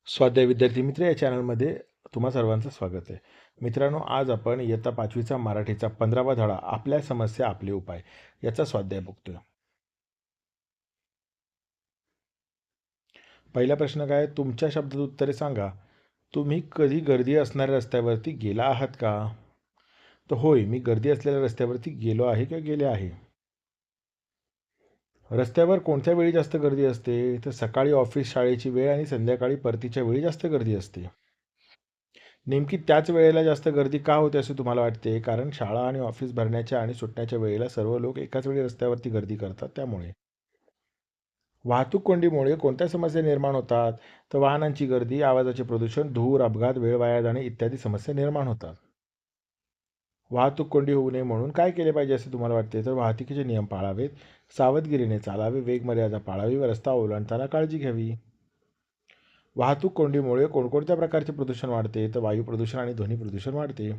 स्वाध्याय विद्यार्थी मित्र या चॅनलमध्ये तुम्हा सर्वांचं स्वागत आहे. मित्रांनो, आज आपण इयत्ता 5वीचा मराठीचा 15वा धडा आपल्या समस्या आपले उपाय याचा स्वाध्याय बघतोय. पहिला प्रश्न काय? तुमच्या शब्दात उत्तरे सांगा. तुम्ही कधी गर्दी असणाऱ्या रस्त्यावरती गेला आहात का? तर होय, मी गर्दी असलेल्या रस्त्यावरती गेलो आहे किंवा गेले आहे. रस्त्यावर कोणत्या वेळी जास्त गर्दी असते? तर सकाळी ऑफिस शाळेची वेळ आणि संध्याकाळी परतीच्या वेळी जास्त गर्दी असते. नेमकी त्याच वेळेला जास्त गर्दी का होते असे तुम्हाला वाटते? कारण शाळा आणि ऑफिस भरण्याच्या आणि सुटण्याच्या वेळेला सर्व लोक एकाच वेळी रस्त्यावरती गर्दी करतात त्यामुळे. वाहतूक कोंडीमुळे कोणत्या समस्या निर्माण होतात? तर वाहनांची गर्दी, आवाजाचे प्रदूषण, धूर, अपघात, वेळ वाया जाणे इत्यादी समस्या निर्माण होतात. वाहतूक कोंडी होऊ नये म्हणून काय केले पाहिजे असे तुम्हाला वाटते? तर वाहतुकीचे नियम पाळावेत, सावधगिरीने चालावे, वेगमर्यादा पाळावी व रस्ता ओलांडताना काळजी घ्यावी. वाहतूक कोंडीमुळे कोणकोणत्या प्रकारचे प्रदूषण वाढते? तर वायू प्रदूषण आणि ध्वनी प्रदूषण वाढते.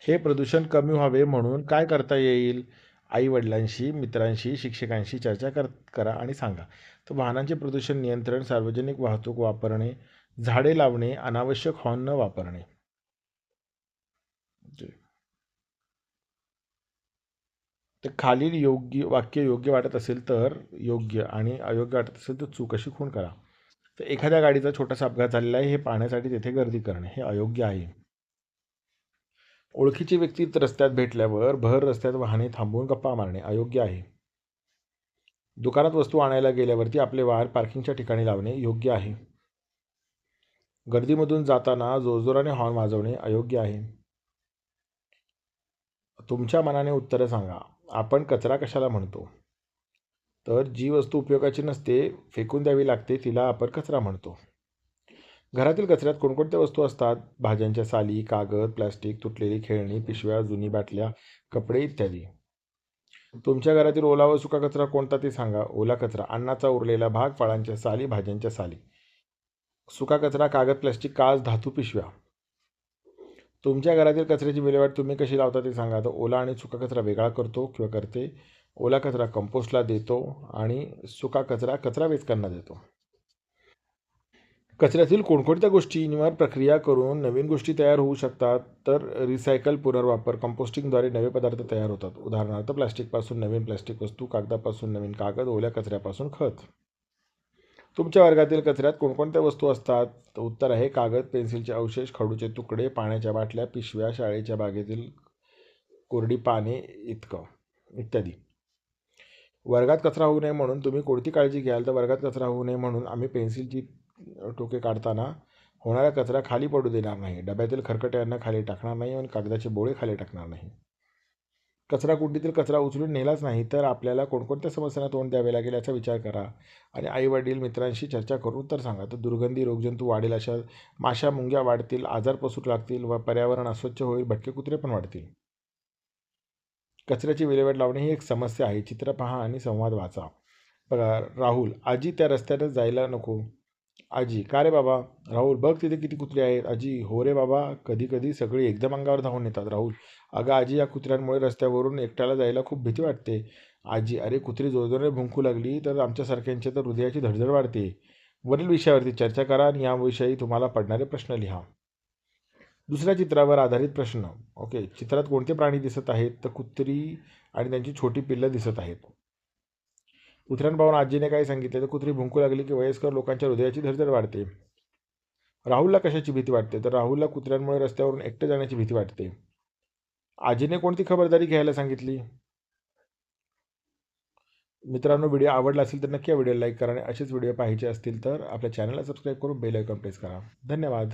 हे प्रदूषण कमी व्हावे म्हणून काय करता येईल? आई-वडिलांशी, मित्रांशी, शिक्षकांशी चर्चा करा आणि सांगा. तर वाहनांचे प्रदूषण नियंत्रण, सार्वजनिक वाहतूक वापरणे, झाडे लावणे, अनावश्यक हॉर्न न वापरणे. तर खालील योग्य वाक्य योग्य वाटत असेल तर योग्य आणि अयोग्य वाटत असेल तर चूक अशी खूण करा. तर एखाद्या गाडीचा छोटासा अपघात झालेला आहे हे पाहण्यासाठी तेथे गर्दी करणे हे अयोग्य आहे. ओळखीची व्यक्ती रस्त्यात भेटल्यावर भर रस्त्यात वाहने थांबवून गप्पा मारणे अयोग्य आहे. दुकानात वस्तू आणायला गेल्यावरती आपले वाहन पार्किंगच्या ठिकाणी लावणे योग्य आहे. गर्दीमधून जाताना जोरजोराने हॉर्न वाजवणे अयोग्य आहे. तुमच्या मनाने उत्तरं सांगा. आपण कचरा कशाला म्हणतो? तर जी वस्तू उपयोगाची नसते, फेकून द्यावी लागते, तिला आपण कचरा म्हणतो. घरातील कचऱ्यात कोणकोणत्या वस्तू असतात? भाज्यांच्या साली, कागद, प्लास्टिक, तुटलेली खेळणी, पिशव्या, जुनी बाटल्या, कपडे इत्यादी. तुमच्या घरातील ओला व सुका कचरा कोणता ते सांगा. ओला कचरा अन्नाचा उरलेला भाग, फळांच्या साली, भाज्यांच्या साली. सुका कचरा कागद, प्लास्टिक, काच, धातू, पिशव्या. तुमच्या घरातील कचऱ्याची विल्हेवाट तुम्ही कशी लावता ते सांगा. तर ओला आणि सुका कचरा वेगळा करतो किंवा करते. ओला कचरा कंपोस्टला देतो आणि सुका कचरा कचरा वेचकांना देतो. कचऱ्यातील कोणकोणत्या गोष्टींवर प्रक्रिया करून नवीन गोष्टी तयार होऊ शकतात? तर रिसायकल, पुनर्वापर, कंपोस्टिंगद्वारे नवे पदार्थ तयार होतात. उदाहरणार्थ प्लास्टिकपासून नवीन प्लास्टिक वस्तू, कागदापासून नवीन कागद, ओल्या कचऱ्यापासून खत. तुमच्या वर्गातील कचऱ्यात कोणकोणत्या वस्तू असतात? तर उत्तर आहे कागद, पेन्सिलचे अवशेष, खडूचे तुकडे, पाण्याच्या बाटल्या, पिशव्या, शाळेच्या बागेतील कोरडी पाने इत्यादी. वर्गात कचरा होऊ नये म्हणून तुम्ही कोणती काळजी घ्याल? तर वर्गात कचरा होऊ नये म्हणून आम्ही पेन्सिलची टोके काढताना होणारा कचरा खाली पडू देणार नाही. डब्यातील खरकटे अन्न खाली टाकणार नाही आणि कागदाचे बोळे खाली टाकणार नाही. कचरा कुंडीतील कचरा उचलून नेलाच नाही तर आपल्याला कोणकोणत्या समस्यांना तोंड द्यावे लागेल याचा विचार करा आणि आई-वडील, मित्रांशी चर्चा करून उत्तर सांगा. तर दुर्गंधी, रोगजंतू वाढेल, अशा माशा, मुंग्या वाढतील, आजार पसरू लागतील व पर्यावरण अस्वच्छ होईल, भटके कुत्रे पण वाढतील. कचऱ्याची विल्हेवाट लावणे ही एक समस्या आहे. चित्र पहा आणि संवाद वाचा. बघा, राहुल, आजी त्या रस्त्याने जायला नको. आजी, का रे बाबा? राहुल, बघ तिथे किती कुत्रे आहेत. आजी, हो रे बाबा, कधी कधी सगळे एकदम अंगावर धावून येतात. राहुल, अगं आजी, या कुत्र्यांमुळे रस्त्यावरून एकट्याला जायला खूप भीती वाटते. आजी, अरे कुत्री जोरजोराने भुंकू लागली तर आमच्यासारख्यांच्या तर हृदयाची धडधड वाढते. वरील विषयावरती चर्चा करा आणि याविषयी तुम्हाला पडणारे प्रश्न लिहा. दुसऱ्या चित्रावर आधारित प्रश्न. ओके, चित्रात कोणते प्राणी दिसत आहेत? तर कुत्री आणि त्यांची छोटी पिल्लं दिसत आहेत. कुत्र्यानं पाहून आजीने काय सांगितले? तर कुत्री भुंकू लागली की वयस्कर लोकांच्या हृदयाची धडधड वाढते. राहुलला कशाची भीती वाटते? तर राहुलला कुत्र्यांमुळे रस्त्यावरून एकटे जाण्याची भीती वाटते. आजीने कोणती खबरदारी घ्यायला सांगितली? मित्रांनो, व्हिडिओ आवडला असेल तर नक्की या व्हिडिओला लाईक करा आणि असेच व्हिडिओ पाहायचे असतील तर आपल्या चॅनलला सबस्क्राईब करून बेल आयकॉन प्रेस करा. धन्यवाद.